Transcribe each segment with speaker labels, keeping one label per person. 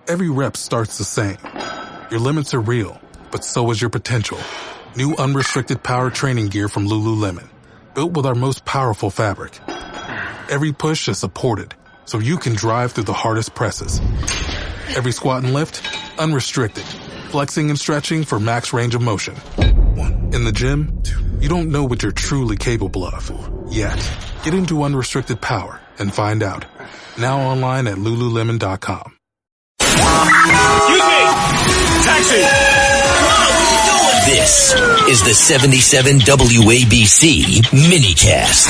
Speaker 1: Every rep starts the same. Your limits are real, but so is your potential. New unrestricted power training gear from Lululemon, built with our most powerful fabric. Every push is supported, so you can drive through the hardest presses. Every squat and lift, unrestricted, flexing and stretching for max range of motion. In the gym, you don't know what you're truly capable of yet. Get into unrestricted power and find out. Now online at Lululemon.com.
Speaker 2: Excuse me! Taxi!
Speaker 3: This is the 77 WABC minicast.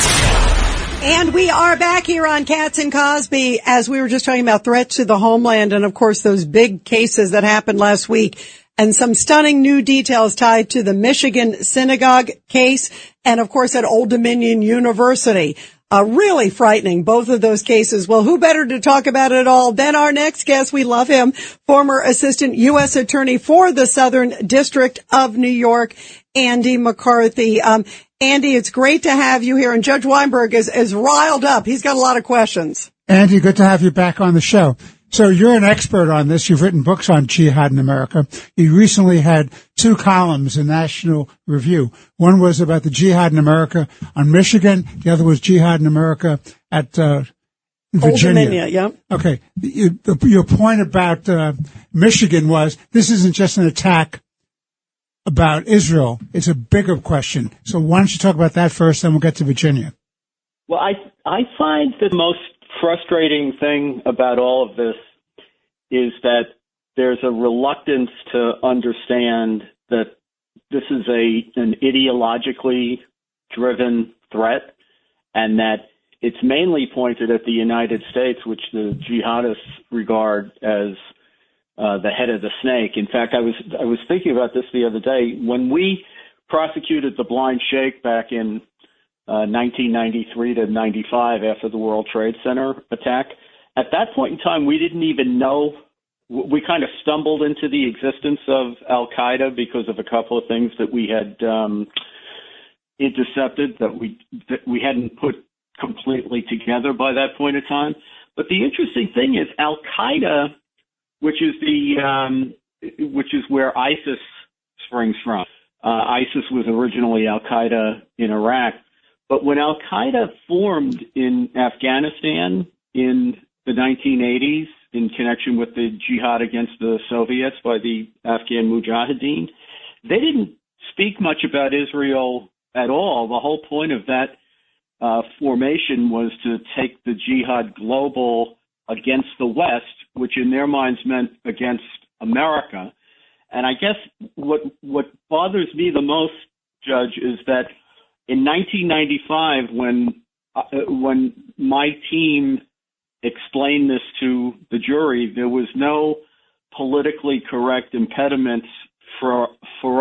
Speaker 4: And we are back here on Katz and Cosby as we were just talking about threats to the homeland and, of course, those big cases that happened last week and some stunning new details tied to the Michigan synagogue case and, of course, at Old Dominion University. Really frightening, both of those cases. Well, who better to talk about it all than our next guest? We love him, former Assistant U.S. Attorney for the Southern District of New York, Andy McCarthy. Andy, it's great to have you here. And Judge Weinberg is riled up. He's got a lot of questions.
Speaker 5: Andy, good to have you back on the show. So you're an expert on this. You've written books on jihad in America. You recently had 2 columns in National Review. One was about the jihad in America on Michigan. The other was jihad in America at Virginia.
Speaker 4: Old Dominion, yeah.
Speaker 5: Okay. Your point about Michigan was this isn't just an attack about Israel. It's a bigger question. So why don't you talk about that first, then we'll get to Virginia.
Speaker 6: Well, I find the most frustrating thing about all of this is that there's a reluctance to understand that this is an ideologically driven threat and that it's mainly pointed at the United States, which the jihadists regard as the head of the snake. In fact, I was thinking about this the other day. When we prosecuted the blind sheikh back in 1993 to 95 after the World Trade Center attack. At that point in time, we didn't even know. We kind of stumbled into the existence of Al-Qaeda because of a couple of things that we had intercepted that we hadn't put completely together by that point in time. But the interesting thing is Al-Qaeda, which is where ISIS springs from. ISIS was originally Al-Qaeda in Iraq. But when Al-Qaeda formed in Afghanistan in the 1980s in connection with the jihad against the Soviets by the Afghan Mujahideen, they didn't speak much about Israel at all. The whole point of that formation was to take the jihad global against the West, which in their minds meant against America. And I guess what bothers me the most, Judge, is that in 1995, when my team explained this to the jury, there was no politically correct impediments for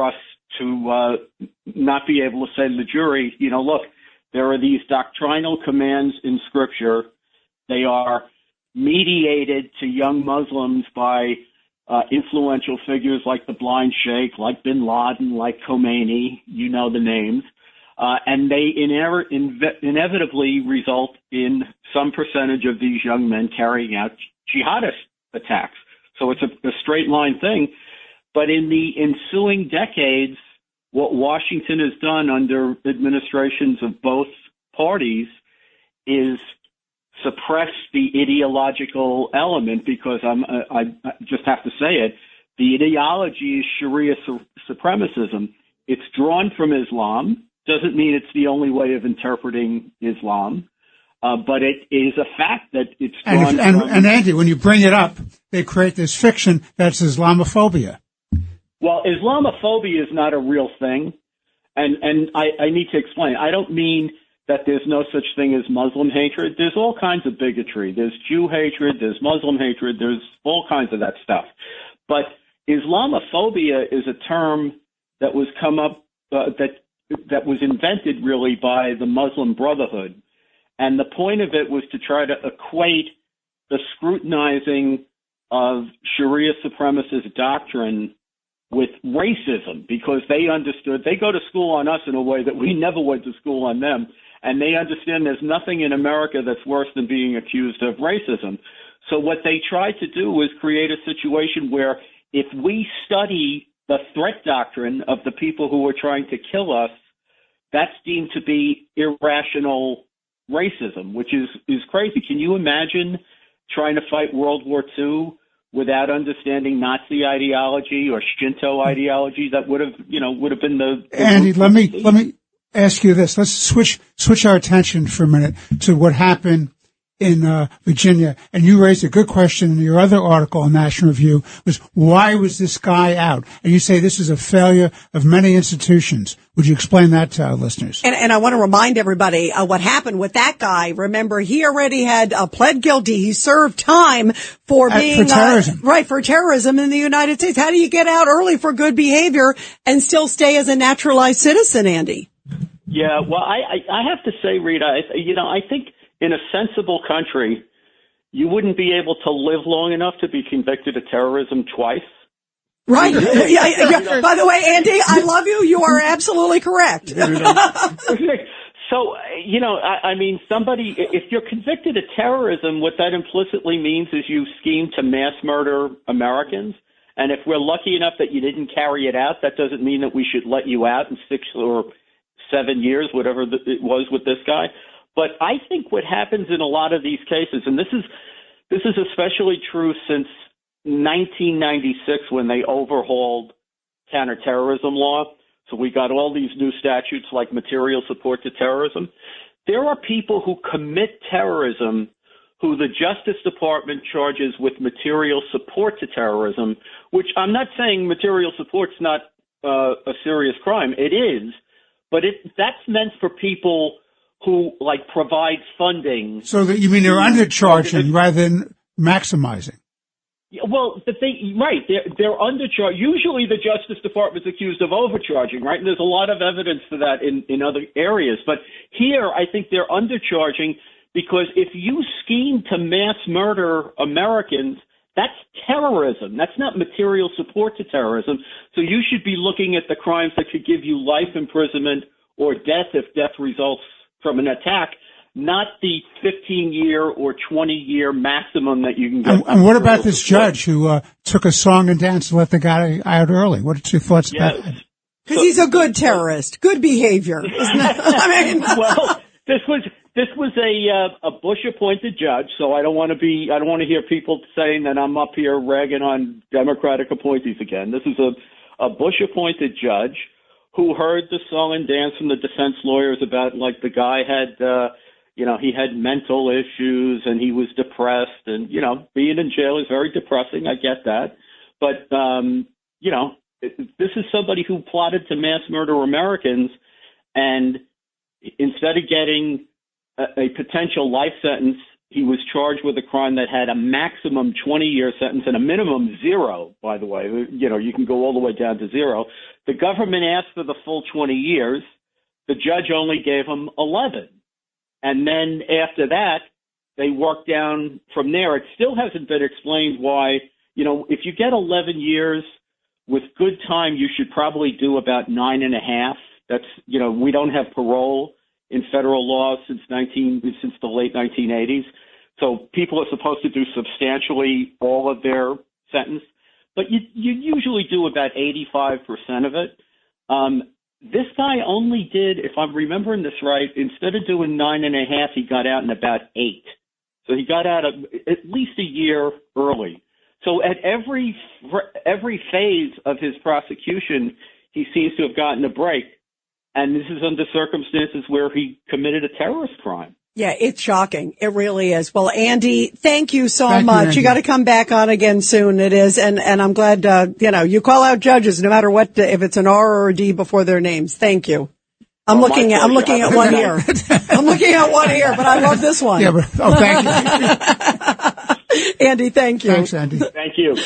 Speaker 6: us to not be able to say to the jury, look, there are these doctrinal commands in Scripture. They are mediated to young Muslims by influential figures like the blind sheikh, like bin Laden, like Khomeini, you know the names. And they inevitably result in some percentage of these young men carrying out jihadist attacks. So it's a straight line thing. But in the ensuing decades, what Washington has done under administrations of both parties is suppress the ideological element because I just have to say it. The ideology is Sharia supremacism. It's drawn from Islam. Doesn't mean it's the only way of interpreting Islam, but it is a fact that it's drawn from...
Speaker 5: And Andy, when you bring it up, they create this fiction that's Islamophobia.
Speaker 6: Well, Islamophobia is not a real thing, and I need to explain. I don't mean that there's no such thing as Muslim hatred. There's all kinds of bigotry. There's Jew hatred, there's Muslim hatred, there's all kinds of that stuff. But Islamophobia is a term that was come up, that was invented really by the Muslim Brotherhood. And the point of it was to try to equate the scrutinizing of Sharia supremacist doctrine with racism, because they understood they go to school on us in a way that we never went to school on them. And they understand there's nothing in America that's worse than being accused of racism. So what they tried to do was create a situation where if we study the threat doctrine of the people who were trying to kill us, that's deemed to be irrational racism, which is crazy. Can you imagine trying to fight World War II without understanding Nazi ideology or Shinto ideology? That would have been the
Speaker 5: Andy, let me ask you this. Let's switch our attention for a minute to what happened in Virginia. And you raised a good question in your other article in National Review, was why was this guy out? And you say this is a failure of many institutions. Would you explain that to our listeners?
Speaker 4: And I want to remind everybody what happened with that guy. Remember, he already had pled guilty. He served time for being
Speaker 5: for terrorism.
Speaker 4: For terrorism in the United States. How do you get out early for good behavior and still stay as a naturalized citizen, Andy?
Speaker 6: Yeah, well, I have to say, Rita, I think in a sensible country, you wouldn't be able to live long enough to be convicted of terrorism twice.
Speaker 4: Right. Yeah. By the way, Andy, I love you. You are absolutely correct.
Speaker 6: So, somebody, if you're convicted of terrorism, what that implicitly means is you schemed to mass murder Americans. And if we're lucky enough that you didn't carry it out, that doesn't mean that we should let you out in 6 or 7 years, whatever it was with this guy. But I think what happens in a lot of these cases, and this is especially true since 1996 when they overhauled counterterrorism law. So we got all these new statutes like material support to terrorism. There are people who commit terrorism who the Justice Department charges with material support to terrorism, which I'm not saying material support's not a serious crime. It is, but that's meant for people who provide funding.
Speaker 5: So that you mean they're undercharging rather than maximizing?
Speaker 6: Well, they're undercharged. Usually the Justice Department's accused of overcharging, right? And there's a lot of evidence for that in other areas. But here, I think they're undercharging because if you scheme to mass murder Americans, that's terrorism. That's not material support to terrorism. So you should be looking at the crimes that could give you life imprisonment or death if death results from an attack, not the 15-year or 20-year maximum that you can get.
Speaker 5: And what about this judge who took a song and dance to let the guy out early? What are your thoughts about that?
Speaker 4: Because he's a good terrorist, good behavior, isn't it?
Speaker 6: Well, this was a Bush-appointed judge, so I don't want to hear people saying that I'm up here ragging on Democratic appointees again. This is a Bush-appointed judge who heard the song and dance from the defense lawyers about the guy had, he had mental issues and he was depressed and, being in jail is very depressing. I get that. But, this is somebody who plotted to mass murder Americans, and instead of getting a potential life sentence, he was charged with a crime that had a maximum 20-year sentence and a minimum 0, by the way. You can go all the way down to 0. The government asked for the full 20 years. The judge only gave him 11. And then after that, they worked down from there. It still hasn't been explained why, if you get 11 years with good time, you should probably do about 9.5. That's, we don't have parole in federal law since the late 1980s. So people are supposed to do substantially all of their sentence, but you usually do about 85% of it. This guy only did, if I'm remembering this right, instead of doing 9.5, he got out in about 8. So he got out at least a year early. So at every phase of his prosecution, he seems to have gotten a break. And this is under circumstances where he committed a terrorist crime.
Speaker 4: Yeah, it's shocking. It really is. Well, Andy, thank you so much. You got to come back on again soon. It is. And I'm glad, you call out judges no matter what, if it's an R or a D before their names. Thank you. I'm looking at one here. I'm looking at one here, but I love this one.
Speaker 5: Yeah, thank you.
Speaker 4: Andy, thank you.
Speaker 5: Thanks, Andy.
Speaker 6: Thank you.